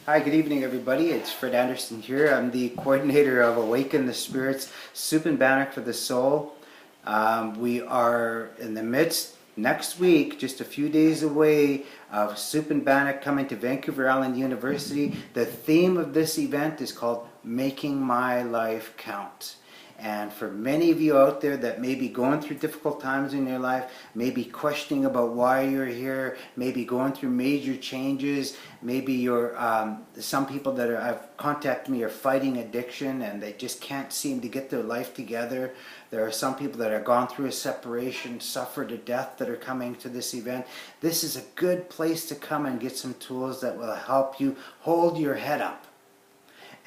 Hi, good evening, everybody. It's Fred Anderson here. I'm the coordinator of Awaken the Spirits Soup and Bannock for the Soul. We are in the midst, next week, just a few days away, of Soup and Bannock coming to Vancouver Island University. The theme of this event is called Making My Life Count. And for many of you out there that may be going through difficult times in your life, maybe questioning about why you're here, maybe going through major changes, maybe you're, some people that have contacted me are fighting addiction and they just can't seem to get their life together. There are some people that have gone through a separation, suffered a death that are coming to this event. This is a good place to come and get some tools that will help you hold your head up.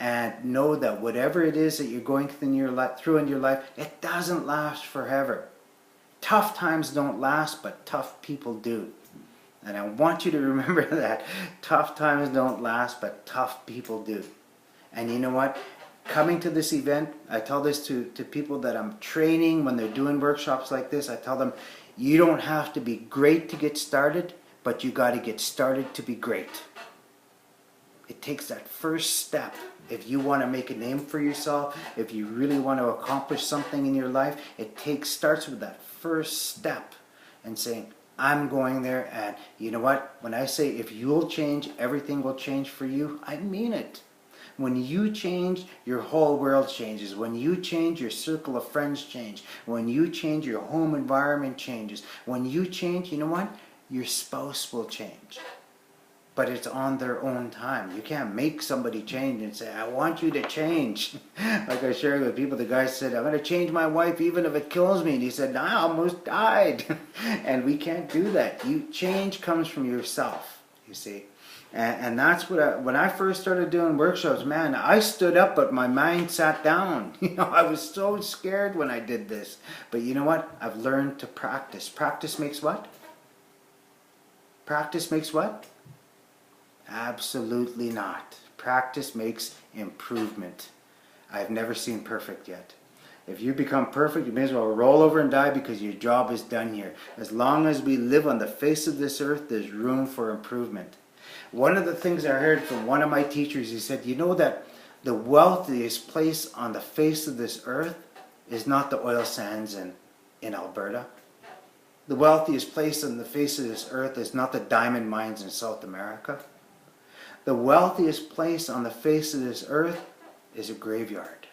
And know that whatever it is that you're going through in your life, it doesn't last forever. Tough times don't last, but tough people do. And I want you to remember that. Tough times don't last, but tough people do. And you know what? Coming to this event, I tell this to people that I'm training when they're doing workshops like this. I tell them, you don't have to be great to get started, but you got to get started to be great. It takes that first step. If you want to make a name for yourself, if you really want to accomplish something in your life, starts with that first step and saying, I'm going there, and you know what? When I say if you'll change, everything will change for you, I mean it. When you change, your whole world changes. When you change, your circle of friends change. When you change, your home environment changes. When you change, you know what? Your spouse will change. But it's on their own time. You can't make somebody change and say, I want you to change. Like I shared with people, the guy said, I'm going to change my wife even if it kills me. And he said, I almost died. And we can't do that. Change comes from yourself, you see. And that's what when I first started doing workshops, man, I stood up, but my mind sat down. I was so scared when I did this. But you know what? I've learned to practice. Practice makes what? Practice makes what? Absolutely not. Practice makes improvement. I've never seen perfect yet. If you become perfect, you may as well roll over and die because your job is done here. As long as we live on the face of this earth, there's room for improvement. One of the things I heard from one of my teachers, he said, you know that the wealthiest place on the face of this earth is not the oil sands in Alberta. The wealthiest place on the face of this earth is not the diamond mines in South America. The wealthiest place on the face of this earth is a graveyard,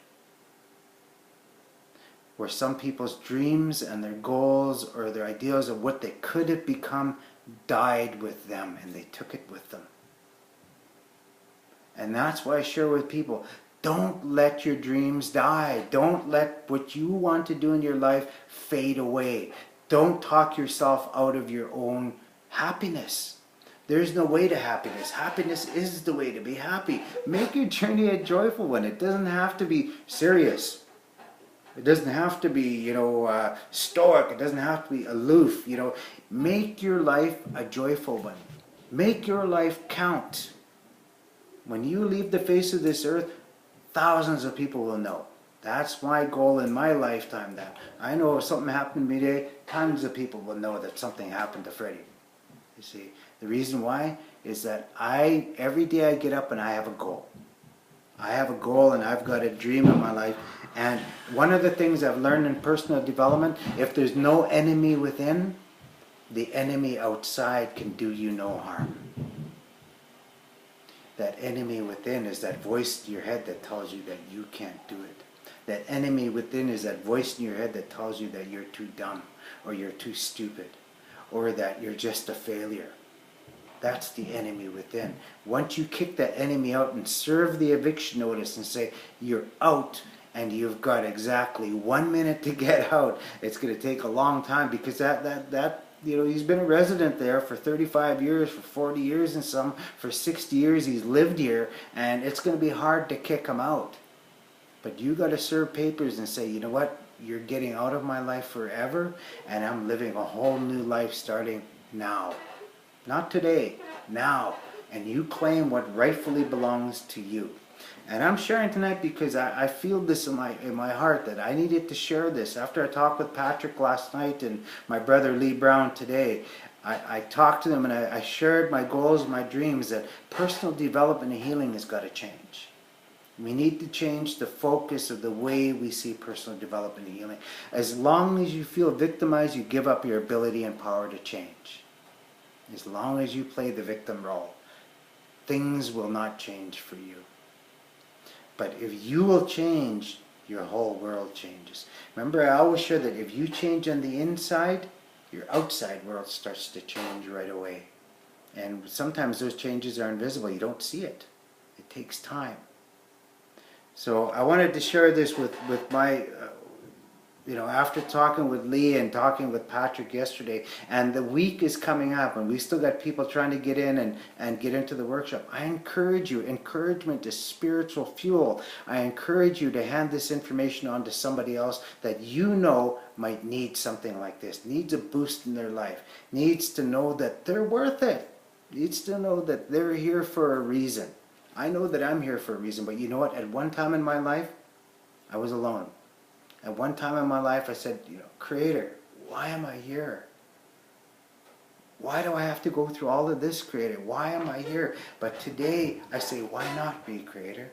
where some people's dreams and their goals or their ideas of what they could have become died with them, and they took it with them. And that's why I share with people, don't let your dreams die. Don't let what you want to do in your life fade away. Don't talk yourself out of your own happiness. There's no way to happiness. Happiness is the way to be happy. Make your journey a joyful one. It doesn't have to be serious. It doesn't have to be, stoic. It doesn't have to be aloof. Make your life a joyful one. Make your life count. When you leave the face of this earth, thousands of people will know. That's my goal in my lifetime. That I know if something happened to me today, tons of people will know that something happened to Freddie. You see, the reason why is that every day I get up and I have a goal. I have a goal and I've got a dream in my life. And one of the things I've learned in personal development, if there's no enemy within, the enemy outside can do you no harm. That enemy within is that voice in your head that tells you that you can't do it. That enemy within is that voice in your head that tells you that you're too dumb, or you're too stupid, or that you're just a failure. That's the enemy within. Once you kick that enemy out and serve the eviction notice and say, you're out, and you've got exactly 1 minute to get out, it's going to take a long time, because he's been a resident there for 35 years, for 40 years, and some for 60 years he's lived here, and it's going to be hard to kick him out. But you got to serve papers and say, you know what? You're getting out of my life forever, and I'm living a whole new life starting now. Not today, now. And you claim what rightfully belongs to you. And I'm sharing tonight because I feel this in my heart that I needed to share this. After I talked with Patrick last night and my brother Lee Brown today, I talked to them and I shared my goals, my dreams, that personal development and healing has got to change. We need to change the focus of the way we see personal development and healing. As long as you feel victimized, you give up your ability and power to change. As long as you play the victim role, things will not change for you. But if you will change, your whole world changes. Remember, I always share that if you change on the inside, your outside world starts to change right away. And sometimes those changes are invisible. You don't see it. It takes time. So I wanted to share this with my, after talking with Lee and talking with Patrick yesterday, and the week is coming up, and we still got people trying to get in and get into the workshop. I encourage you. Encouragement is spiritual fuel. I encourage you to hand this information on to somebody else that you know might need something like this, needs a boost in their life, needs to know that they're worth it, needs to know that they're here for a reason. I know that I'm here for a reason, but you know what? At one time in my life, I was alone. At one time in my life, I said, Creator, why am I here? Why do I have to go through all of this, Creator? Why am I here? But today, I say, why not me, Creator?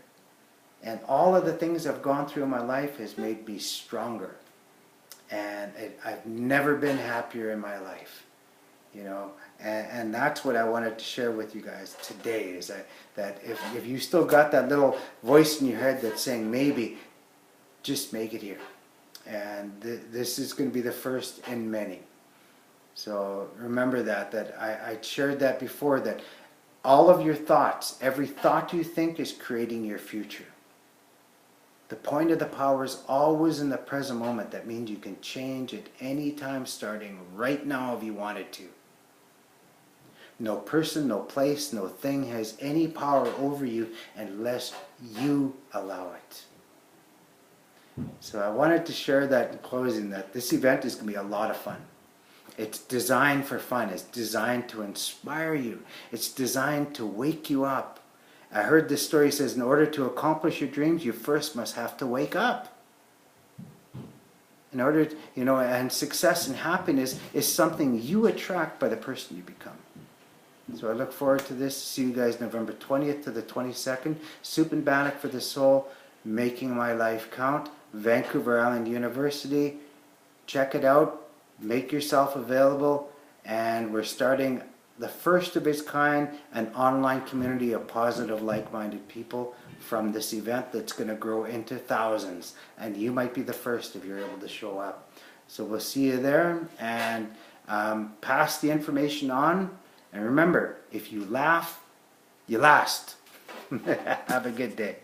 And all of the things I've gone through in my life has made me stronger. And I've never been happier in my life. And that's what I wanted to share with you guys today, is that if you still got that little voice in your head that's saying maybe, just make it here. And this is going to be the first in many. So remember that I shared that before, that all of your thoughts, every thought you think is creating your future. The point of the power is always in the present moment. That means you can change at any time, starting right now if you wanted to. No person, no place, no thing has any power over you unless you allow it. So I wanted to share that in closing, that this event is going to be a lot of fun. It's designed for fun. It's designed to inspire you. It's designed to wake you up. I heard this story says, in order to accomplish your dreams, you first must have to wake up. In order, and success and happiness is something you attract by the person you become. So I look forward to this. See you guys November 20th to the 22nd. Soup and Bannock for the Soul, Making My Life Count, Vancouver Island University. Check it out. Make yourself available. And we're starting the first of its kind, an online community of positive, like-minded people from this event that's going to grow into thousands. And you might be the first if you're able to show up. So we'll see you there, and pass the information on. And remember, if you laugh, you last. Have a good day.